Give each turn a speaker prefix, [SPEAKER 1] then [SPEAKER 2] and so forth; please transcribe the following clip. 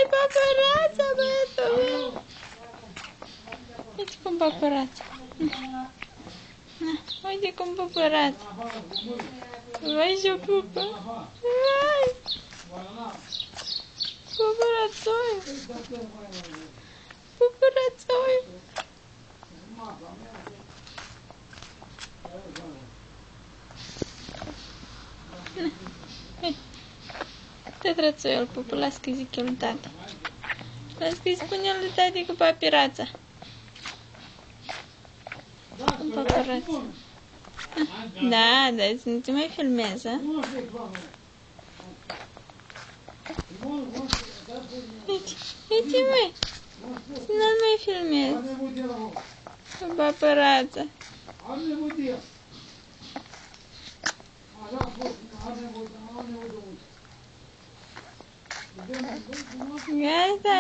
[SPEAKER 1] Hai, papărața, băiatul meu! Uite cum papărața. Uite cum papărața. Vai și-o pupă. Vai! Papărațoi! Papărațoi! Tătrățoiul pupă, las că zic eu lui tati. Las că-i spune el lui tati cu papărața. Cu papărața. Da, dar să nu te mai filmezi, a? Uite, măi, să nu-l mai filmezi. Cu papărața. Gata.